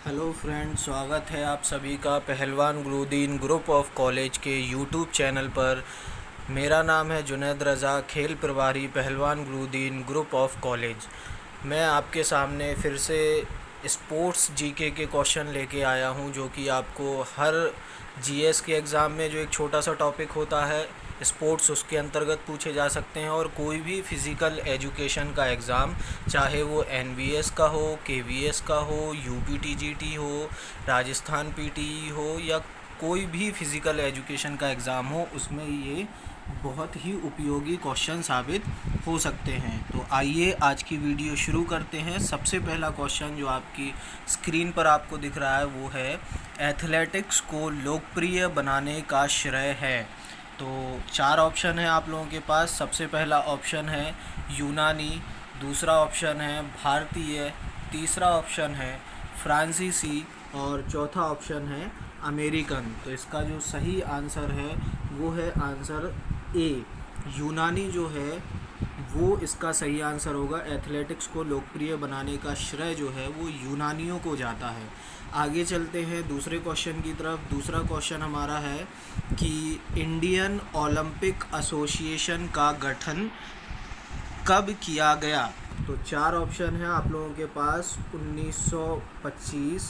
Hello friend, स्वागत है आप सभी का पहलवान गुरुदीन ग्रुप ऑफ कॉलेज के यूट्यूब चैनल पर। मेरा नाम है जुनैद रज़ा, खेल प्रभारी पहलवान गुरुदीन ग्रुप ऑफ कॉलेज। मैं आपके सामने फिर से स्पोर्ट्स जीके के क्वेश्चन लेके आया हूं, जो कि आपको हर जीएस के एग्ज़ाम में जो एक छोटा सा टॉपिक होता है स्पोर्ट्स, उसके अंतर्गत पूछे जा सकते हैं। और कोई भी फ़िज़िकल एजुकेशन का एग्ज़ाम, चाहे वो एनवीएस का हो, केवीएस का हो, यूपीटीजीटी हो, राजस्थान पीटी हो, या कोई भी फ़िज़िकल एजुकेशन का एग्ज़ाम हो, उसमें ये बहुत ही उपयोगी क्वेश्चन साबित हो सकते हैं। तो आइए आज की वीडियो शुरू करते हैं। सबसे पहला क्वेश्चन जो आपकी स्क्रीन पर आपको दिख रहा है वो है, एथलेटिक्स को लोकप्रिय बनाने का श्रेय है। तो चार ऑप्शन है आप लोगों के पास। सबसे पहला ऑप्शन है यूनानी, दूसरा ऑप्शन है भारतीय, तीसरा ऑप्शन है फ्रांसीसी और चौथा ऑप्शन है अमेरिकन। तो इसका जो सही आंसर है वो है आंसर ए, यूनानी जो है वो इसका सही आंसर होगा। एथलेटिक्स को लोकप्रिय बनाने का श्रेय जो है वो यूनानियों को जाता है। आगे चलते हैं दूसरे क्वेश्चन की तरफ। दूसरा क्वेश्चन हमारा है कि इंडियन ओलंपिक एसोसिएशन का गठन कब किया गया। तो चार ऑप्शन है आप लोगों के पास, 1925,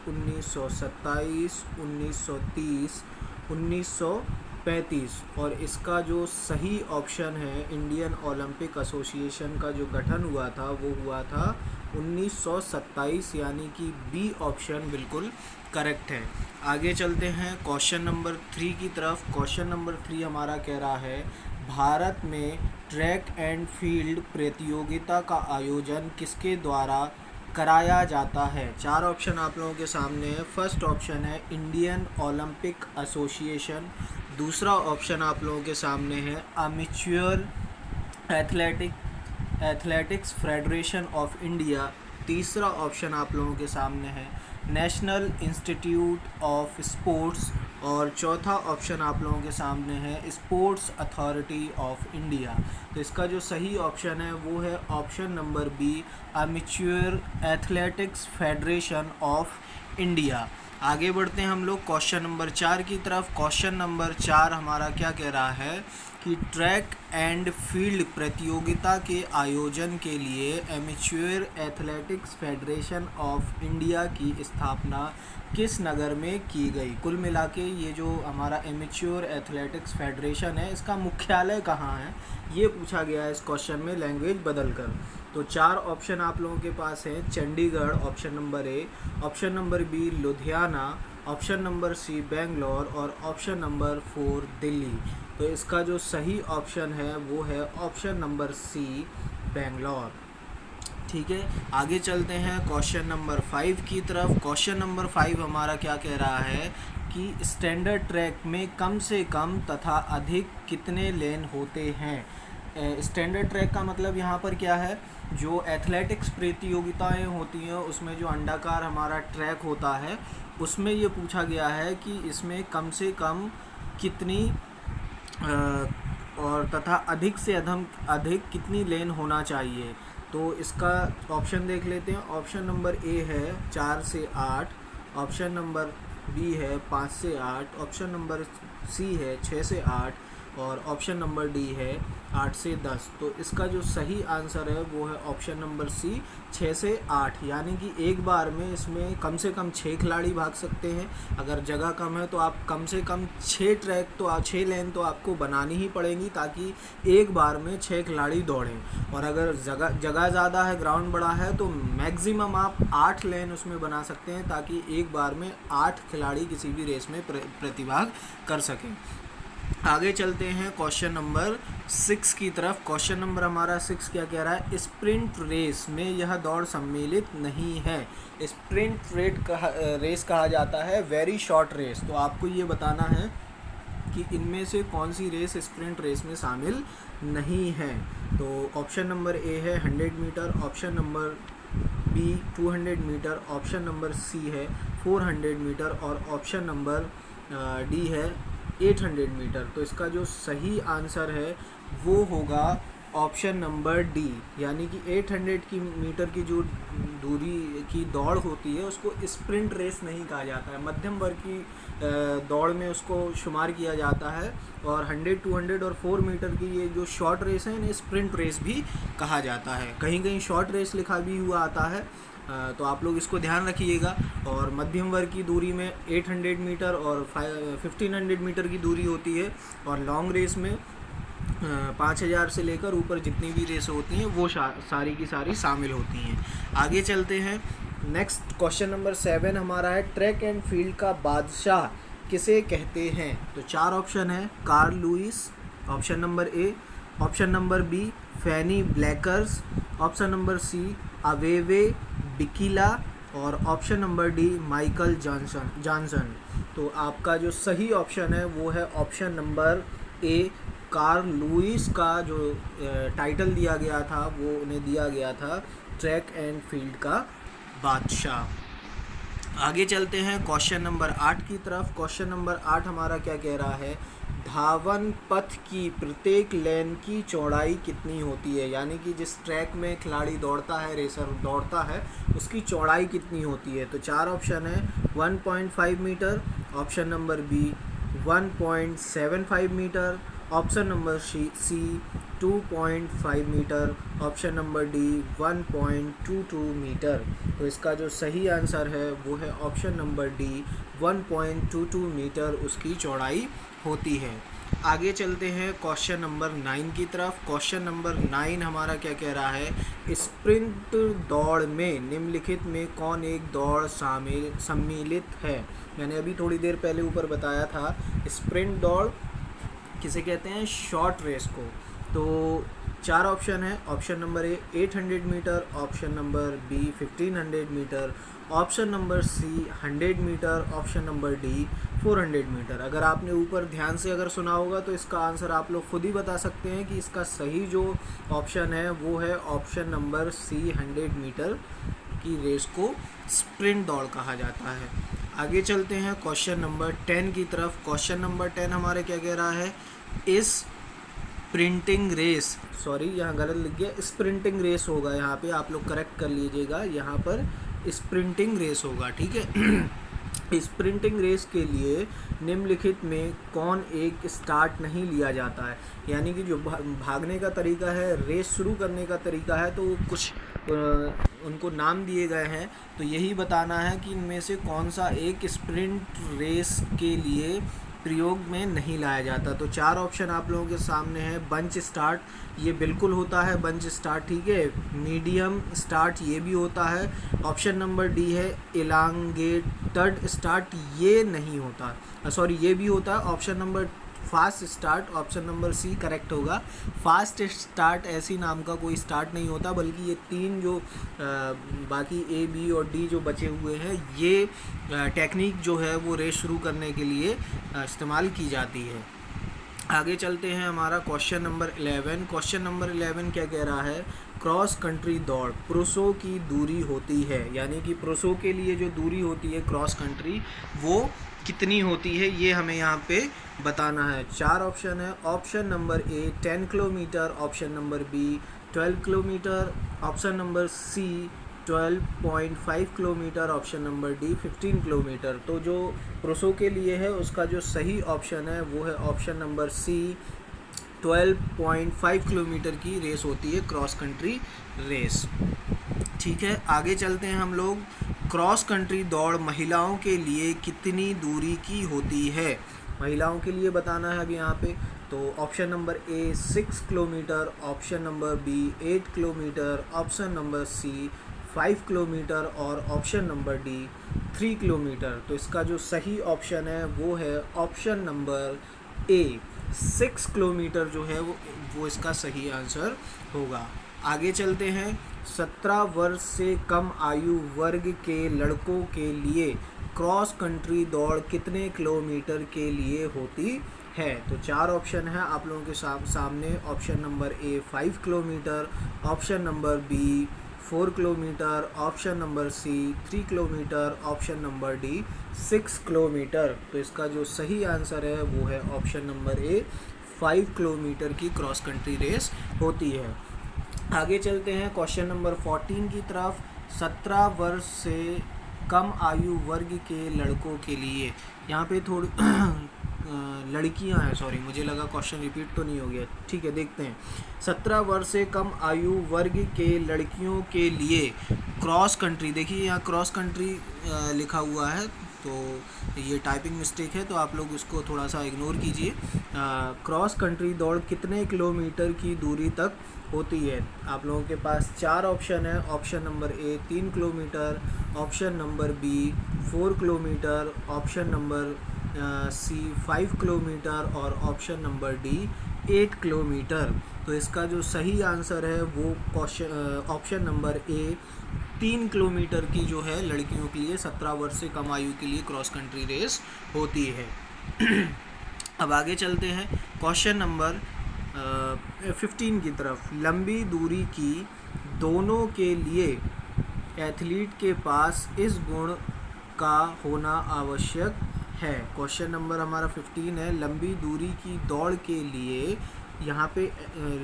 1927, 1930, 1935। और इसका जो सही ऑप्शन है, इंडियन ओलंपिक एसोसिएशन का जो गठन हुआ था वो हुआ था 1927, यानी कि बी ऑप्शन बिल्कुल करेक्ट है। आगे चलते हैं क्वेश्चन नंबर 3 की तरफ। क्वेश्चन नंबर 3 हमारा कह रहा है, भारत में ट्रैक एंड फील्ड प्रतियोगिता का आयोजन किसके द्वारा कराया जाता है। चार ऑप्शन आप लोगों के सामने है। फर्स्ट ऑप्शन है इंडियन ओलंपिक एसोसिएशन, दूसरा ऑप्शन आप लोगों के सामने है amateur athletics federation of India, तीसरा ऑप्शन आप लोगों के सामने है नेशनल इंस्टीट्यूट ऑफ स्पोर्ट्स, और चौथा ऑप्शन आप लोगों के सामने है स्पोर्ट्स अथॉरिटी ऑफ इंडिया। तो इसका जो सही ऑप्शन है वो है option number B, amateur athletics federation of India. आगे बढ़ते हैं हम लोग क्वेश्चन नंबर 4 की तरफ। क्वेश्चन नंबर 4 हमारा क्या कह रहा है कि ट्रैक एंड फील्ड प्रतियोगिता के आयोजन के लिए amateur athletics federation of India की स्थापना किस नगर में की गई। कुल मिला के ये जो हमारा एमेच्योर एथलेटिक्स फेडरेशन है, इसका मुख्यालय कहाँ है, ये पूछा गया है इस क्वेश्चन में, लैंग्वेज बदल कर। तो चार ऑप्शन आप लोगों के पास हैं, Chandigarh option number A, option number B Ludhiana, option number C Bangalore और ऑप्शन नंबर 4 दिल्ली। तो इसका जो सही ऑप्शन है वो है ऑप्शन नंबर सी, बेंगलोर। ठीक है, आगे चलते हैं क्वेश्चन नंबर 5 की तरफ। क्वेश्चन नंबर 5 हमारा क्या कह रहा है कि स्टैंडर्ड ट्रैक में कम से कम तथा अधिक कितने लेन होते हैं। स्टैंडर्ड ट्रैक का मतलब यहाँ पर क्या है, जो एथलेटिक्स प्रतियोगिताएं होती हैं उसमें जो अंडाकार हमारा ट्रैक होता है, उसमें ये पूछा गया है कि इसमें कम से कम कितनी और तथा अधिक से अधिक कितनी लेन होना चाहिए। तो इसका ऑप्शन देख लेते हैं। ऑप्शन नंबर ए है 4 से 8, ऑप्शन नंबर बी है 5 से 8, ऑप्शन नंबर सी है 6 से 8 और ऑप्शन नंबर डी है 8 से 10। तो इसका जो सही आंसर है वो है ऑप्शन नंबर सी, 6 से 8, यानी कि एक बार में इसमें कम से कम 6 खिलाड़ी भाग सकते हैं। अगर जगह कम है तो आप कम से कम 6 लेन तो आपको बनानी ही पड़ेंगी, ताकि एक बार में 6 खिलाड़ी दौड़ें। और अगर जगह ज़्यादा है, ग्राउंड बड़ा है, तो मैक्सिमम आप 8 लेन उसमें बना सकते हैं, ताकि एक बार में 8 खिलाड़ी किसी भी रेस में प्रतिभाग कर सकें। आगे चलते हैं क्वेश्चन नंबर 6 की तरफ। क्वेश्चन नंबर हमारा 6 क्या कह रहा है, स्प्रिंट रेस में यह दौड़ सम्मिलित नहीं है। स्प्रिंट रेस कहा जाता है वेरी शॉर्ट रेस। तो आपको ये बताना है कि इनमें से कौन सी रेस स्प्रिंट रेस में शामिल नहीं है। तो ऑप्शन नंबर ए है 100 metre, option number B 200 metre, option number C है 400 मीटर और ऑप्शन नंबर डी है 800 मीटर। तो इसका जो सही आंसर है वो होगा ऑप्शन नंबर डी, यानी कि 800 की मीटर की जो दूरी की दौड़ होती है उसको स्प्रिंट रेस नहीं कहा जाता है, मध्यम वर्ग की दौड़ में उसको शुमार किया जाता है। और 100, 200 और 4 मीटर की ये जो शॉर्ट रेस है इन्हें स्प्रिंट रेस भी कहा जाता है। कहीं कहीं शॉर्ट रेस लिखा भी हुआ आता है, तो आप लोग इसको ध्यान रखिएगा। और मध्यम वर्ग की दूरी में 800 मीटर और 1500 मीटर की दूरी होती है, और लॉन्ग रेस में 5000 से लेकर ऊपर जितनी भी रेस होती हैं वो सारी की सारी शामिल होती हैं। आगे चलते हैं। नेक्स्ट क्वेश्चन नंबर 7 हमारा है, ट्रैक एंड फील्ड का बादशाह किसे कहते हैं? तो 4 ऑप्शन है, Carl Lewis, option number A, option number B Fanny Blankers, option number C Abebe Bikila, और option number D Michael Johnson. तो आपका जो सही ऑप्शन है वो है option number A, Carl Lewis का जो टाइटल दिया गया था वो उन्हें दिया गया था ट्रैक एंड फील्ड का बादशाह। आगे चलते हैं क्वेश्चन नंबर 8 की तरफ। क्वेश्चन नंबर 8 हमारा क्या कह रहा है, धावन पथ की प्रत्येक लेन की चौड़ाई कितनी होती है? यानी कि जिस ट्रैक में खिलाड़ी दौड़ता है, रेसर दौड़ता है, उसकी चौड़ाई कितनी होती है? तो 4 ऑप्शन है, 1.5 metre, option number B 1.75 metre, option number C 2.5 metre, option number D 1.22 metre. तो इसका जो सही आंसर है वो है ऑप्शन नंबर डी, 1.22 मीटर उसकी चौड़ाई होती है। आगे चलते हैं क्वेश्चन नंबर 9 की तरफ। क्वेश्चन नंबर 9 हमारा क्या कह रहा है, स्प्रिंट दौड़ में निम्नलिखित में कौन एक दौड़ सम्मिलित है? मैंने अभी थोड़ी देर पहले ऊपर बताया था, स्प्रिंट दौड़ किसे कहते हैं, शॉर्ट रेस को। तो 4 ऑप्शन है, option number A 800 metre, option number B 1500 metre, option number C 100 metre, option number D 400 metre. अगर आपने ऊपर ध्यान से अगर सुना होगा तो इसका आंसर आप लोग खुद ही बता सकते हैं कि इसका सही जो ऑप्शन है वो है ऑप्शन नंबर सी, 100 मीटर की रेस को स्प्रिंट दौड़ कहा जाता है। आगे चलते हैं क्वेश्चन नंबर 10 की तरफ। क्वेश्चन नंबर 10 हमारे क्या कह रहा है, इस स्प्रिंटिंग रेस, सॉरी यहाँ गलत लिख गया, स्प्रिंटिंग रेस होगा, यहाँ पे आप लोग करेक्ट कर लीजिएगा, यहाँ पर स्प्रिंटिंग रेस होगा, ठीक है। स्प्रिंटिंग रेस के लिए निम्नलिखित में कौन एक स्टार्ट नहीं लिया जाता है? यानी कि जो भागने का तरीका है, रेस शुरू करने का तरीका है, तो कुछ उनको नाम दिए गए हैं, तो यही बताना है कि इनमें से कौन सा एक स्प्रिंट रेस के लिए प्रयोग में नहीं लाया जाता। तो 4 ऑप्शन आप लोगों के सामने है, बंच स्टार्ट, ये बिल्कुल होता है बंच स्टार्ट, ठीक है। मीडियम स्टार्ट, ये भी होता है। ऑप्शन नंबर डी है एलांगेटेड स्टार्ट, ये नहीं होता, सॉरी ये भी होता है। Option number fast start, option number C correct होगा। फास्ट स्टार्ट ऐसी नाम का कोई स्टार्ट नहीं होता, बल्कि ये 3 जो बाकी ए, बी और डी जो बचे हुए हैं, ये टेक्निक जो है वो रेस शुरू करने के लिए इस्तेमाल की जाती है। आगे चलते हैं, हमारा क्वेश्चन नंबर 11। क्वेश्चन नंबर 11 क्या कह रहा है, क्रॉस कंट्री दौड़ पुरुषों की दूरी होती है, यानी कि पुरुषों के लिए जो दूरी होती है क्रॉस कंट्री वो कितनी होती है, ये हमें यहाँ पे बताना है। 4 ऑप्शन है, option number A 10 kilometre, option number B 12 kilometre, option number C 12.5 kilometre, option number D 15 kilometre. तो जो पुरुषों के लिए है उसका जो सही ऑप्शन है वो है ऑप्शन नंबर सी, 12.5 किलोमीटर की रेस होती है क्रॉस कंट्री रेस, ठीक है। आगे चलते हैं हम लोग, क्रॉस कंट्री दौड़ महिलाओं के लिए कितनी दूरी की होती है? महिलाओं के लिए बताना है अभी यहाँ पे। तो option number A 6 kilometre, option number B 8 kilometre, option number C 5 kilometre और ऑप्शन नंबर डी 3 किलोमीटर। तो इसका जो सही ऑप्शन है वो है ऑप्शन नंबर ए, 6 किलोमीटर जो है वो इसका सही आंसर होगा। आगे चलते हैं, 17 वर्ष से कम आयु वर्ग के लड़कों के लिए क्रॉस कंट्री दौड़ कितने किलोमीटर के लिए होती है? तो 4 ऑप्शन है आप लोगों के सामने। Option number A 5 kilometre, option number B 4 kilometre, option number C 3 kilometre, option number D 6 kilometre. तो इसका जो सही आंसर है वो है ऑप्शन नंबर ए 5 किलोमीटर की क्रॉस कंट्री रेस होती है। आगे चलते हैं क्वेश्चन नंबर 14 की तरफ। 17 वर्ष से कम आयु वर्ग के लड़कों के लिए, यहाँ पे थोड़ी लड़कियां हैं, सॉरी मुझे लगा क्वेश्चन रिपीट तो नहीं हो गया, ठीक है देखते हैं। 17 वर्ष से कम आयु वर्ग के लड़कियों के लिए क्रॉस कंट्री, देखिए यहाँ क्रॉस कंट्री लिखा हुआ है, तो ये टाइपिंग मिस्टेक है, तो आप लोग उसको थोड़ा सा इग्नोर कीजिए। क्रॉस कंट्री दौड़ कितने किलोमीटर की दूरी तक होती है? आप लोगों के पास 4 ऑप्शन है। Option number A 3 kilometre, option number B 4 kilometre, option number C 5 kilometre और ऑप्शन नंबर डी 8 किलोमीटर। तो इसका जो सही आंसर है वो ऑप्शन नंबर ए 3 किलोमीटर की जो है लड़कियों के लिए 17 वर्ष से कम आयु के लिए क्रॉस कंट्री रेस होती है। अब आगे चलते हैं क्वेश्चन नंबर 15 की तरफ। लंबी दूरी की दोनों के लिए एथलीट के पास इस गुण का होना आवश्यक है। क्वेश्चन नंबर हमारा 15 है, लंबी दूरी की दौड़ के लिए, यहाँ पे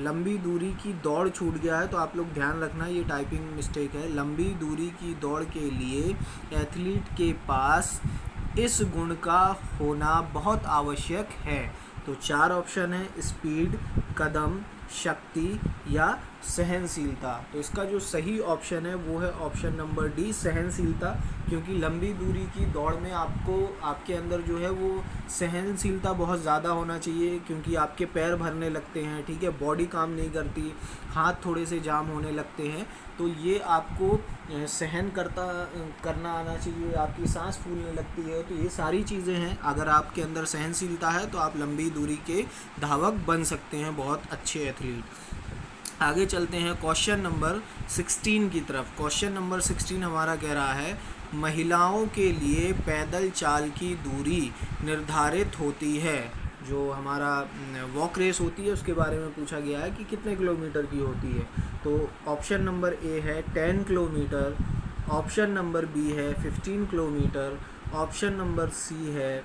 लंबी दूरी की दौड़ छूट गया है, तो आप लोग ध्यान रखना ये टाइपिंग मिस्टेक है। लंबी दूरी की दौड़ के लिए एथलीट के पास इस गुण का होना बहुत आवश्यक है। तो 4 ऑप्शन है, स्पीड, कदम, शक्ति या सहनशीलता। तो इसका जो सही ऑप्शन है वो है ऑप्शन नंबर डी, सहनशीलता, क्योंकि लंबी दूरी की दौड़ में आपको आपके अंदर जो है वो सहनशीलता बहुत ज़्यादा होना चाहिए, क्योंकि आपके पैर भरने लगते हैं, ठीक है, बॉडी काम नहीं करती, हाथ थोड़े से जाम होने लगते हैं, तो ये आपको सहन करना आना चाहिए, आपकी सांस फूलने लगती है। तो ये सारी चीज़ें हैं, अगर आपके अंदर सहनशीलता है तो आप लंबी दूरी के धावक बन सकते हैं, बहुत अच्छे एथलीट। आगे चलते हैं क्वेश्चन नंबर 16 की तरफ। क्वेश्चन नंबर 16 हमारा कह रहा है, महिलाओं के लिए पैदल चाल की दूरी निर्धारित होती है। जो हमारा वॉक रेस होती है उसके बारे में पूछा गया है कि कितने किलोमीटर की होती है। तो ऑप्शन नंबर ए है 10 किलोमीटर, ऑप्शन नंबर बी है 15 किलोमीटर, ऑप्शन नंबर सी है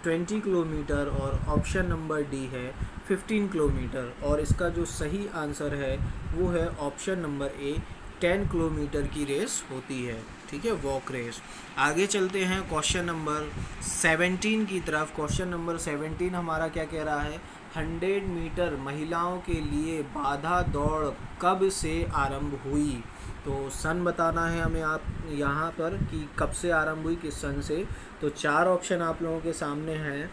20 किलोमीटर और ऑप्शन नंबर डी है 15 किलोमीटर। और इसका जो सही आंसर है वो है ऑप्शन नंबर ए, 10 किलोमीटर की रेस होती है, ठीक है, वॉक रेस। आगे चलते हैं क्वेश्चन नंबर 17 की तरफ। क्वेश्चन नंबर 17 हमारा क्या कह रहा है, 100 मीटर महिलाओं के लिए बाधा दौड़ कब से आरंभ हुई? तो सन बताना है हमें आप यहाँ पर कि कब से आरंभ हुई, किस सन से। तो 4 ऑप्शन आप लोगों के सामने हैं,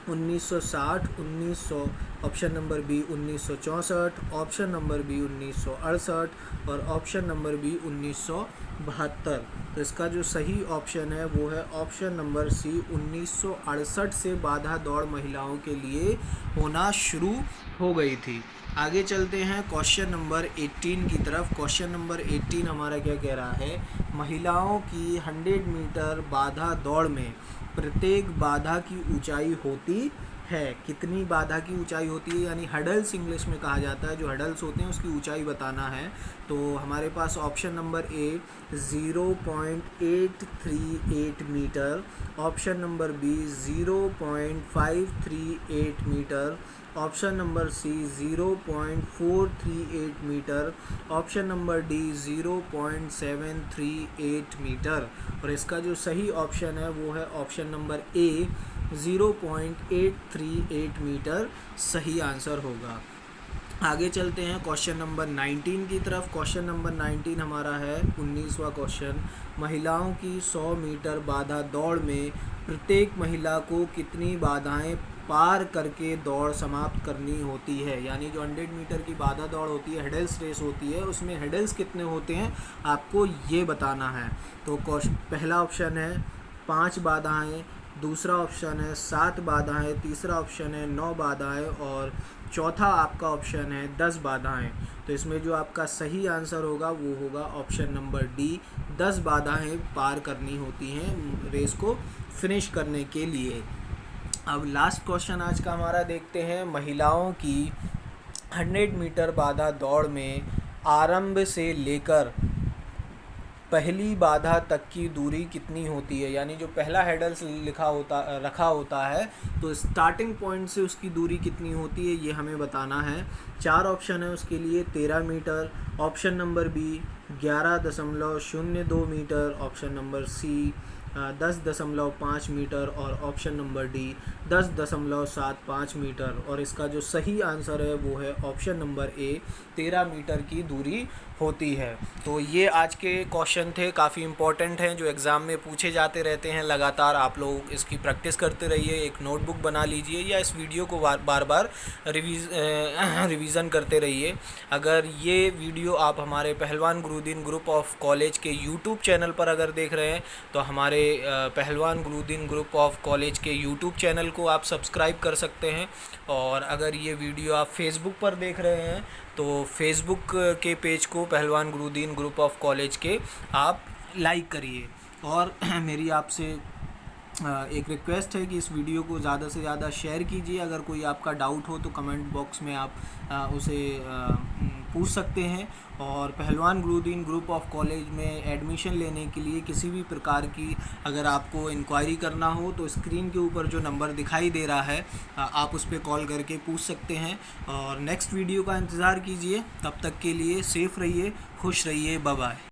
1960, 1900, option number B 1964, option number B 1968 और ऑप्शन नंबर बी 1972। तो इसका जो सही ऑप्शन है वो है ऑप्शन नंबर सी, 1968 से बाधा दौड़ महिलाओं के लिए होना शुरू हो गई थी। आगे चलते हैं क्वेश्चन नंबर 18 की तरफ। क्वेश्चन नंबर 18 हमारा क्या कह रहा है, महिलाओं की 100 मीटर बाधा दौड़ में प्रत्येक बाधा की ऊंचाई होती है। कितनी बाधा की ऊंचाई होती है, यानी हडल्स इंग्लिश में कहा जाता है, जो हडल्स होते हैं उसकी ऊंचाई बताना है। तो हमारे पास option number A 0.838 metre, option number B 0.538 metre, option number C 0.438 metre, option number D 0.738 metre. और इसका जो सही ऑप्शन है वो है ऑप्शन नंबर ए, 0.838 मीटर सही आंसर होगा। आगे चलते हैं क्वेश्चन नंबर 19 की तरफ। क्वेश्चन नंबर 19 हमारा है 19वां क्वेश्चन, महिलाओं की 100 मीटर बाधा दौड़ में प्रत्येक महिला को कितनी बाधाएं पार करके दौड़ समाप्त करनी होती है। यानी जो 100 मीटर की बाधा दौड़ होती है, हेडल्स रेस होती है, उसमें हेडल्स कितने होते हैं आपको ये बताना है। तो पहला ऑप्शन है 5 बाधाएं, दूसरा ऑप्शन है 7 बाधाएं, तीसरा ऑप्शन है 9 बाधाएं और चौथा आपका ऑप्शन है 10 बाधाएं। तो इसमें जो आपका सही आंसर होगा वो होगा ऑप्शन नंबर डी, 10 बाधाएं पार करनी होती हैं रेस को फिनिश करने के लिए। अब लास्ट क्वेश्चन आज का हमारा देखते हैं, महिलाओं की 100 मीटर बाधा दौड़ में आरंभ से लेकर पहली बाधा तक की दूरी कितनी होती है, यानी जो पहला हैडल्स रखा होता है तो स्टार्टिंग पॉइंट से उसकी दूरी कितनी होती है ये हमें बताना है। 4 ऑप्शन है उसके लिए। 13 metre, option number B 11.02 metre, option number C 10.5 metre और ऑप्शन नंबर डी 10.75 मीटर। और इसका जो सही आंसर है वो है ऑप्शन नंबर ए, 13 मीटर की दूरी होती है। तो ये आज के क्वेश्चन थे, काफ़ी इम्पोर्टेंट हैं, जो एग्ज़ाम में पूछे जाते रहते हैं लगातार। आप लोग इसकी प्रैक्टिस करते रहिए, एक नोटबुक बना लीजिए या इस वीडियो को बार बार रिवीज़न करते रहिए। अगर ये वीडियो आप हमारे पहलवान गुरुदीन ग्रुप ऑफ कॉलेज के यूट्यूब चैनल पर अगर देख रहे हैं तो हमारे पहलवान गुरुदीन ग्रुप ऑफ कॉलेज के यूट्यूब चैनल को आप सब्सक्राइब कर सकते हैं। और अगर ये वीडियो आप फेसबुक पर देख रहे हैं तो फेसबुक के पेज को पहलवान गुरुदीन ग्रुप ऑफ कॉलेज के आप लाइक करिए। और मेरी आपसे एक रिक्वेस्ट है कि इस वीडियो को ज़्यादा से ज़्यादा शेयर कीजिए। अगर कोई आपका डाउट हो तो कमेंट बॉक्स में आप उसे पूछ सकते हैं। और पहलवान गुरुदीन ग्रुप ऑफ कॉलेज में एडमिशन लेने के लिए किसी भी प्रकार की अगर आपको इंक्वायरी करना हो तो स्क्रीन के ऊपर जो नंबर दिखाई दे रहा है आप उस पर कॉल करके पूछ सकते हैं। और नेक्स्ट वीडियो का इंतज़ार कीजिए। तब तक के लिए सेफ़ रहिए, खुश रहिए, बाय बाय।